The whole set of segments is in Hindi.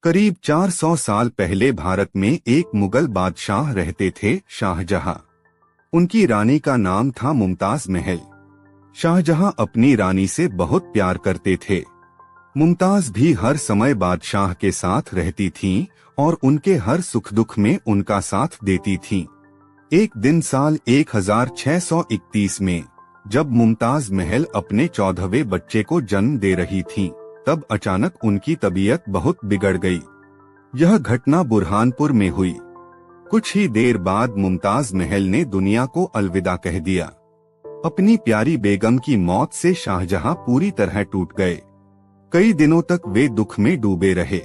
करीब 400 साल पहले भारत में एक मुगल बादशाह रहते थे, शाहजहां। उनकी रानी का नाम था मुमताज महल। शाहजहां अपनी रानी से बहुत प्यार करते थे। मुमताज भी हर समय बादशाह के साथ रहती थीं और उनके हर सुख दुख में उनका साथ देती थीं। एक दिन साल 1631 में जब मुमताज महल अपने 14वें बच्चे को जन्म दे रही थीं, तब अचानक उनकी तबीयत बहुत बिगड़ गई। यह घटना बुरहानपुर में हुई। कुछ ही देर बाद मुमताज महल ने दुनिया को अलविदा कह दिया। अपनी प्यारी बेगम की मौत से शाहजहां पूरी तरह टूट गए। कई दिनों तक वे दुख में डूबे रहे।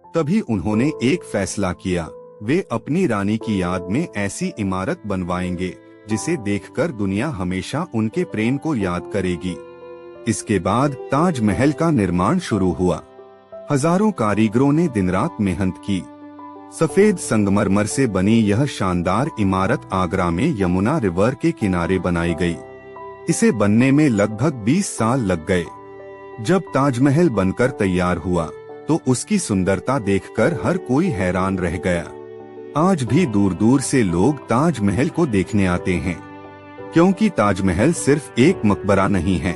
तभी उन्होंने एक फैसला किया। वे अपनी रानी की याद में ऐसी इमारत बनवाएंगे जिसे देखकर दुनिया हमेशा उनके प्रेम को याद करेगी। इसके बाद ताजमहल का निर्माण शुरू हुआ। हजारों कारीगरों ने दिन रात मेहनत की। सफेद संगमरमर से बनी यह शानदार इमारत आगरा में यमुना रिवर के किनारे बनाई गई। इसे बनने में लगभग 20 साल लग गए। जब ताजमहल बनकर तैयार हुआ तो उसकी सुंदरता देखकर हर कोई हैरान रह गया। आज भी दूर दूर से लोग ताजमहल को देखने आते हैं, क्योंकि ताजमहल सिर्फ एक मकबरा नहीं है,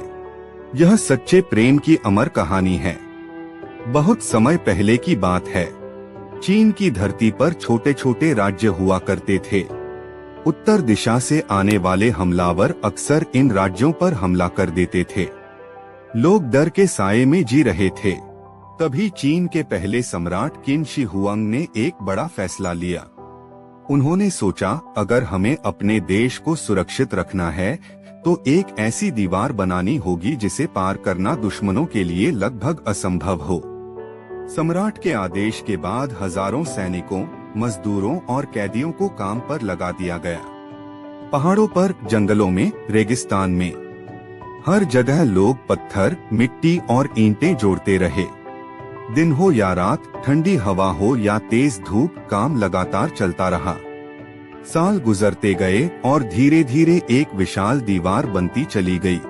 यह सच्चे प्रेम की अमर कहानी है। बहुत समय पहले की बात है। चीन की धरती पर छोटे छोटे राज्य हुआ करते थे। उत्तर दिशा से आने वाले हमलावर अक्सर इन राज्यों पर हमला कर देते थे। लोग डर के साये में जी रहे थे। तभी चीन के पहले सम्राट किन शी हुआंग ने एक बड़ा फैसला लिया। उन्होंने सोचा, अगर हमें अपने देश को सुरक्षित रखना है तो एक ऐसी दीवार बनानी होगी जिसे पार करना दुश्मनों के लिए लगभग असंभव हो। सम्राट के आदेश के बाद हजारों सैनिकों, मजदूरों और कैदियों को काम पर लगा दिया गया। पहाड़ों पर, जंगलों में, रेगिस्तान में, हर जगह लोग पत्थर, मिट्टी और ईंटें जोड़ते रहे। दिन हो या रात, ठंडी हवा हो या तेज धूप, काम लगातार चलता रहा। साल गुजरते गए और धीरे धीरे एक विशाल दीवार बनती चली गई।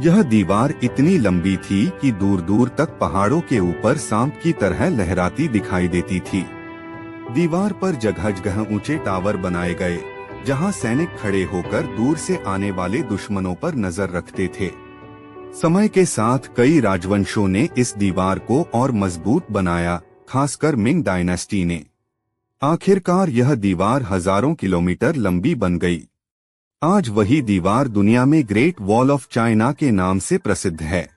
यह दीवार इतनी लंबी थी कि दूर दूर तक पहाड़ों के ऊपर सांप की तरह लहराती दिखाई देती थी। दीवार पर जगह जगह ऊंचे टावर बनाए गए, जहां सैनिक खड़े होकर दूर से आने वाले दुश्मनों पर नजर रखते थे। समय के साथ कई राजवंशों ने इस दीवार को और मजबूत बनाया, खासकर मिंग डायनेस्टी ने। आखिरकार यह दीवार हजारों किलोमीटर लंबी बन गई। आज वही दीवार दुनिया में ग्रेट वॉल ऑफ चाइना के नाम से प्रसिद्ध है।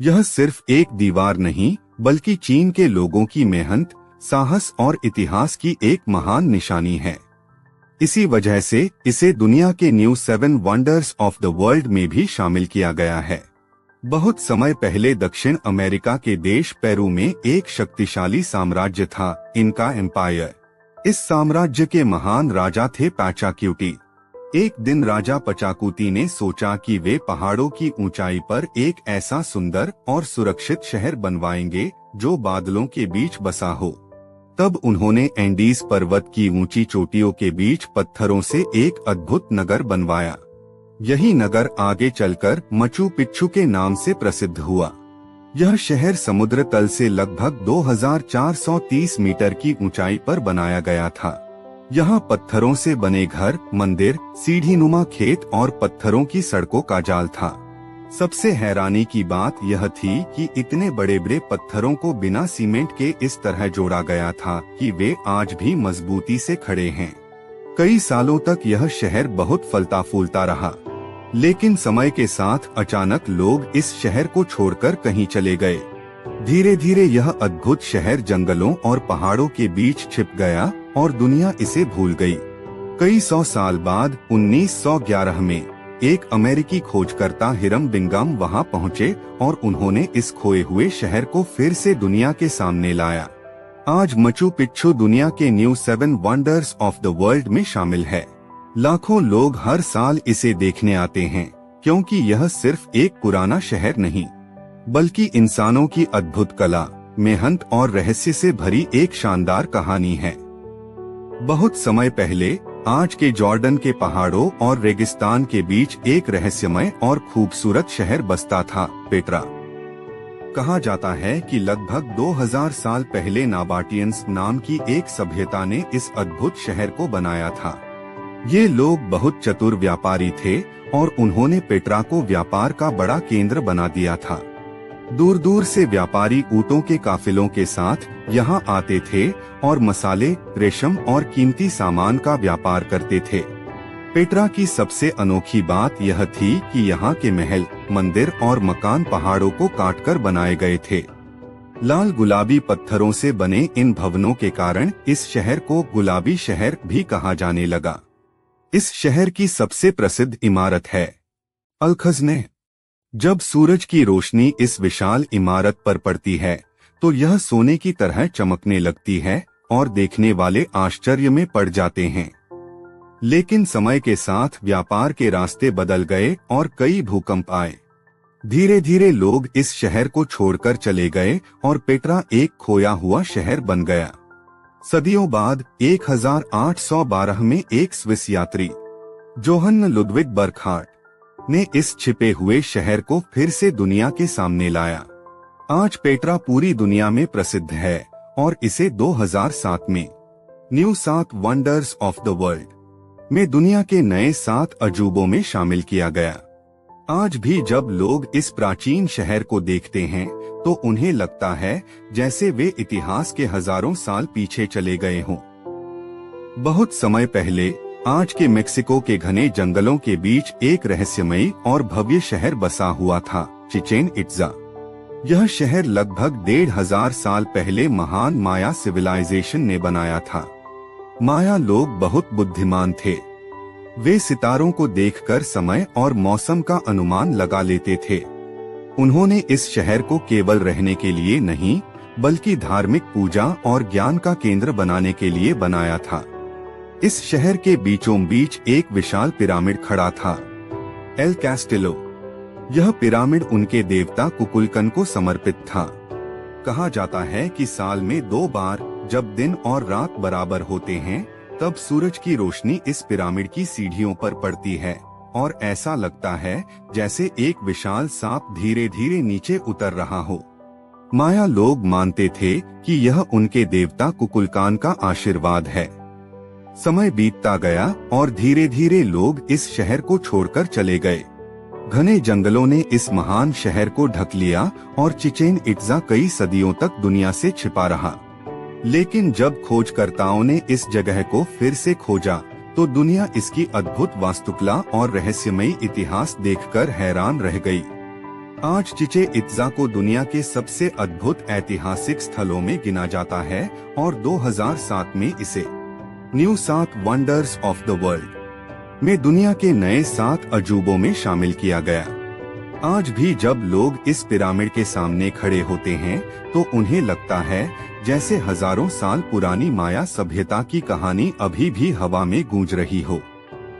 यह सिर्फ एक दीवार नहीं, बल्कि चीन के लोगों की मेहनत, साहस और इतिहास की एक महान निशानी है। इसी वजह से इसे दुनिया के new 7 wonders of the world में भी शामिल किया गया है। बहुत समय पहले दक्षिण अमेरिका के देश पेरू में एक शक्तिशाली साम्राज्य था, इनका एम्पायर। इस साम्राज्य के महान राजा थे पाचाक्यूटी। एक दिन राजा पचाकुती ने सोचा कि वे पहाड़ों की ऊंचाई पर एक ऐसा सुंदर और सुरक्षित शहर बनवाएंगे जो बादलों के बीच बसा हो। तब उन्होंने एंडीज पर्वत की ऊंची चोटियों के बीच पत्थरों से एक अद्भुत नगर बनवाया। यही नगर आगे चलकर मचू पिच्चू के नाम से प्रसिद्ध हुआ। यह शहर समुद्र तल से लगभग 2430 मीटर की ऊंचाई पर बनाया गया था। यहाँ पत्थरों से बने घर, मंदिर, सीढ़ीनुमा खेत और पत्थरों की सड़कों का जाल था। सबसे हैरानी की बात यह थी कि इतने बड़े बड़े पत्थरों को बिना सीमेंट के इस तरह जोड़ा गया था कि वे आज भी मजबूती से खड़े हैं। कई सालों तक यह शहर बहुत फलता फूलता रहा, लेकिन समय के साथ अचानक लोग इस शहर को छोड़कर कहीं चले गए। धीरे धीरे यह अद्भुत शहर जंगलों और पहाड़ों के बीच छिप गया और दुनिया इसे भूल गई। कई सौ साल बाद 1911 में एक अमेरिकी खोजकर्ता हिरम बिंगम वहां पहुंचे और उन्होंने इस खोए हुए शहर को फिर से दुनिया के सामने लाया। आज मचू पिच्चू दुनिया के new 7 wonders of the world में शामिल है। लाखों लोग हर साल इसे देखने आते हैं, क्योंकि यह सिर्फ एक पुराना शहर नहीं, बल्कि इंसानों की अद्भुत कला, मेहनत और रहस्य से भरी एक शानदार कहानी है। बहुत समय पहले आज के जॉर्डन के पहाड़ों और रेगिस्तान के बीच एक रहस्यमय और खूबसूरत शहर बसता था, पेट्रा। कहा जाता है कि लगभग 2000 साल पहले नाबाटियंस नाम की एक सभ्यता ने इस अद्भुत शहर को बनाया था। ये लोग बहुत चतुर व्यापारी थे और उन्होंने पेट्रा को व्यापार का बड़ा केंद्र बना दिया था। दूर दूर से व्यापारी ऊँटों के काफिलों के साथ यहाँ आते थे और मसाले, रेशम और कीमती सामान का व्यापार करते थे। पेट्रा की सबसे अनोखी बात यह थी कि यहाँ के महल, मंदिर और मकान पहाड़ों को काटकर बनाए गए थे। लाल गुलाबी पत्थरों से बने इन भवनों के कारण इस शहर को गुलाबी शहर भी कहा जाने लगा। इस शहर की सबसे प्रसिद्ध इमारत है अल-खज़्ने। जब सूरज की रोशनी इस विशाल इमारत पर पड़ती है तो यह सोने की तरह चमकने लगती है और देखने वाले आश्चर्य में पड़ जाते हैं। लेकिन समय के साथ व्यापार के रास्ते बदल गए और कई भूकंप आए। धीरे धीरे लोग इस शहर को छोड़कर चले गए और पेट्रा एक खोया हुआ शहर बन गया। सदियों बाद 1812 में एक स्विस यात्री जोहन लुडविग बर्कहार्ट ने इस छिपे हुए शहर को फिर से दुनिया के सामने लाया। आज पेट्रा पूरी दुनिया में प्रसिद्ध है और इसे 2007 में new 7 wonders of the world में दुनिया के नए 7 अजूबों में शामिल किया गया। आज भी जब लोग इस प्राचीन शहर को देखते हैं तो उन्हें लगता है जैसे वे इतिहास के हजारों साल पीछे चले गए हों। बहुत समय पहले आज के मेक्सिको के घने जंगलों के बीच एक रहस्यमयी और भव्य शहर बसा हुआ था, चिचेन इट्जा। यह शहर लगभग 1500 साल पहले महान माया सिविलाइजेशन ने बनाया था। माया लोग बहुत बुद्धिमान थे। वे सितारों को देखकर समय और मौसम का अनुमान लगा लेते थे। उन्होंने इस शहर को केवल रहने के लिए नहीं बल्कि धार्मिक पूजा और ज्ञान का केंद्र बनाने के लिए बनाया था। इस शहर के बीचों बीच एक विशाल पिरामिड खड़ा था, एल कैस्टिलो। यह पिरामिड उनके देवता कुकुलकन को समर्पित था। कहा जाता है कि साल में 2 बार जब दिन और रात बराबर होते हैं तब सूरज की रोशनी इस पिरामिड की सीढ़ियों पर पड़ती है और ऐसा लगता है जैसे एक विशाल सांप धीरे धीरे नीचे उतर रहा हो। माया लोग मानते थे कि यह उनके देवता कुकुलकान का आशीर्वाद है। समय बीतता गया और धीरे धीरे लोग इस शहर को छोड़कर चले गए। घने जंगलों ने इस महान शहर को ढक लिया और चिचेन इट्जा कई सदियों तक दुनिया से छिपा रहा। लेकिन जब खोजकर्ताओं ने इस जगह को फिर से खोजा तो दुनिया इसकी अद्भुत वास्तुकला और रहस्यमयी इतिहास देखकर हैरान रह गई। आज चिचेन इट्जा को दुनिया के सबसे अद्भुत ऐतिहासिक स्थलों में गिना जाता है और 2007 में इसे new 7 wonders of the world में दुनिया के नए 7 अजूबों में शामिल किया गया। आज भी जब लोग इस पिरामिड के सामने खड़े होते हैं तो उन्हें लगता है जैसे हजारों साल पुरानी माया सभ्यता की कहानी अभी भी हवा में गूंज रही हो।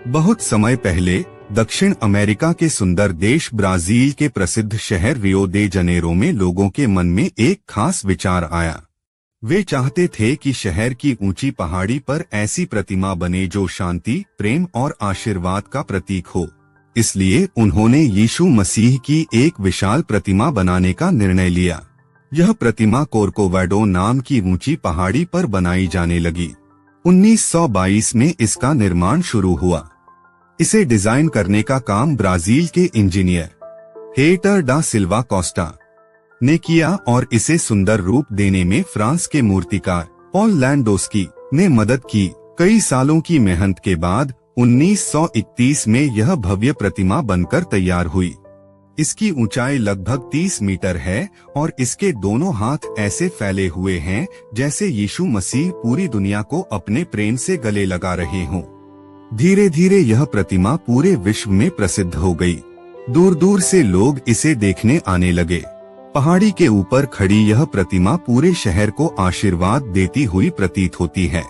बहुत समय पहले दक्षिण अमेरिका के सुंदर देश ब्राजील के प्रसिद्ध शहर रियो दे जनेरो में लोगों के मन में एक खास विचार आया। वे चाहते थे कि शहर की ऊंची पहाड़ी पर ऐसी प्रतिमा बने जो शांति, प्रेम और आशीर्वाद का प्रतीक हो। इसलिए उन्होंने यीशु मसीह की एक विशाल प्रतिमा बनाने का निर्णय लिया। यह प्रतिमा कोर्कोवाडो नाम की ऊंची पहाड़ी पर बनाई जाने लगी। 1922 में इसका निर्माण शुरू हुआ। इसे डिजाइन करने का काम ब्राजील के इंजीनियर हेटर डा सिल्वा कोस्टा ने किया और इसे सुंदर रूप देने में फ्रांस के मूर्तिकार पॉल लैंडोस्की ने मदद की। कई सालों की मेहनत के बाद 1931 में यह भव्य प्रतिमा बनकर तैयार हुई। इसकी ऊंचाई लगभग 30 मीटर है और इसके दोनों हाथ ऐसे फैले हुए हैं जैसे यीशु मसीह पूरी दुनिया को अपने प्रेम से गले लगा रहे हों। धीरे धीरे यह प्रतिमा पूरे विश्व में प्रसिद्ध हो गई। दूर दूर से लोग इसे देखने आने लगे। पहाड़ी के ऊपर खड़ी यह प्रतिमा पूरे शहर को आशीर्वाद देती हुई प्रतीत होती है।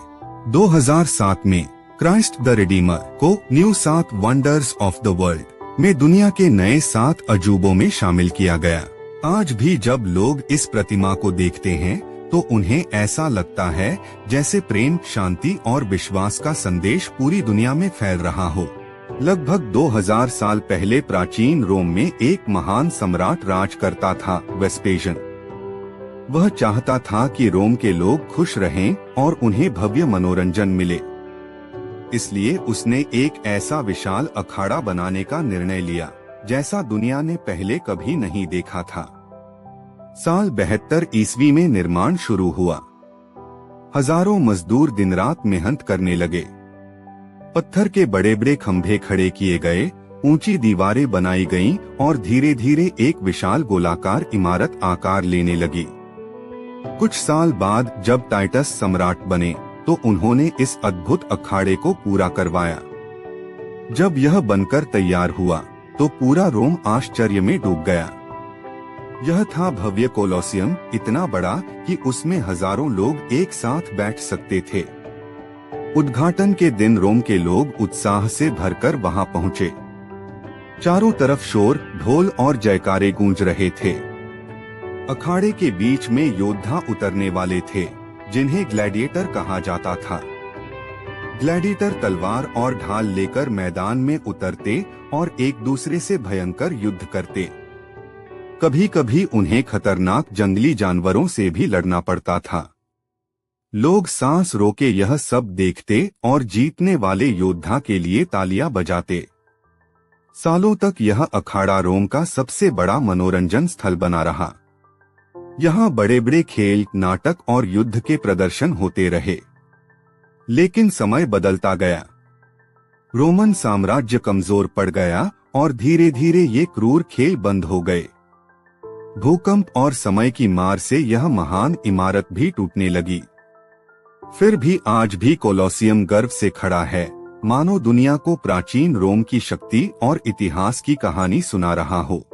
2007 में क्राइस्ट द रिडीमर को new 7 wonders of the world में दुनिया के नए 7 अजूबों में शामिल किया गया। आज भी जब लोग इस प्रतिमा को देखते हैं तो उन्हें ऐसा लगता है जैसे प्रेम, शांति और विश्वास का संदेश पूरी दुनिया में फैल रहा हो। लगभग 2000 साल पहले प्राचीन रोम में एक महान सम्राट राज करता था, वेस्पेशियन। वह चाहता था कि रोम के लोग खुश रहें और उन्हें भव्य मनोरंजन मिले। इसलिए उसने एक ऐसा विशाल अखाड़ा बनाने का निर्णय लिया जैसा दुनिया ने पहले कभी नहीं देखा था। साल 72 ईस्वी में निर्माण शुरू हुआ। हजारों मजदूर दिन रात मेहनत करने लगे। पत्थर के बड़े बड़े खंभे खड़े किए गए, ऊंची दीवारें बनाई गईं और धीरे धीरे एक विशाल गोलाकार इमारत आकार लेने लगी। कुछ साल बाद जब टाइटस सम्राट बने तो उन्होंने इस अद्भुत अखाड़े को पूरा करवाया। जब यह बनकर तैयार हुआ तो पूरा रोम आश्चर्य में डूब गया। यह था भव्य कोलोसियम, इतना बड़ा कि उसमें हजारों लोग एक साथ बैठ सकते थे। उद्घाटन के दिन रोम के लोग उत्साह से भरकर वहां पहुंचे। चारों तरफ शोर, ढोल और जयकारे गूंज रहे थे। अखाड़े के बीच में योद्धा उतरने वाले थे जिन्हें ग्लैडिएटर कहा जाता था। ग्लैडिएटर तलवार और ढाल लेकर मैदान में उतरते और एक दूसरे से भयंकर युद्ध करते। कभी कभी उन्हें खतरनाक जंगली जानवरों से भी लड़ना पड़ता था। लोग सांस रोके यह सब देखते और जीतने वाले योद्धा के लिए तालियां बजाते। सालों तक यह अखाड़ा रोम का सबसे बड़ा मनोरंजन स्थल बना रहा। यहाँ बड़े बड़े खेल, नाटक और युद्ध के प्रदर्शन होते रहे। लेकिन समय बदलता गया। रोमन साम्राज्य कमजोर पड़ गया और धीरे धीरे ये क्रूर खेल बंद हो गए। भूकंप और समय की मार से यह महान इमारत भी टूटने लगी। फिर भी आज भी कोलोसियम गर्व से खड़ा है, मानो दुनिया को प्राचीन रोम की शक्ति और इतिहास की कहानी सुना रहा हो।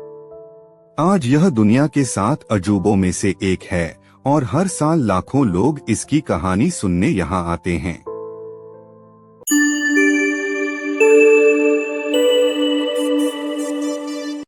आज यह दुनिया के 7 अजूबों में से एक है और हर साल लाखों लोग इसकी कहानी सुनने यहाँ आते हैं।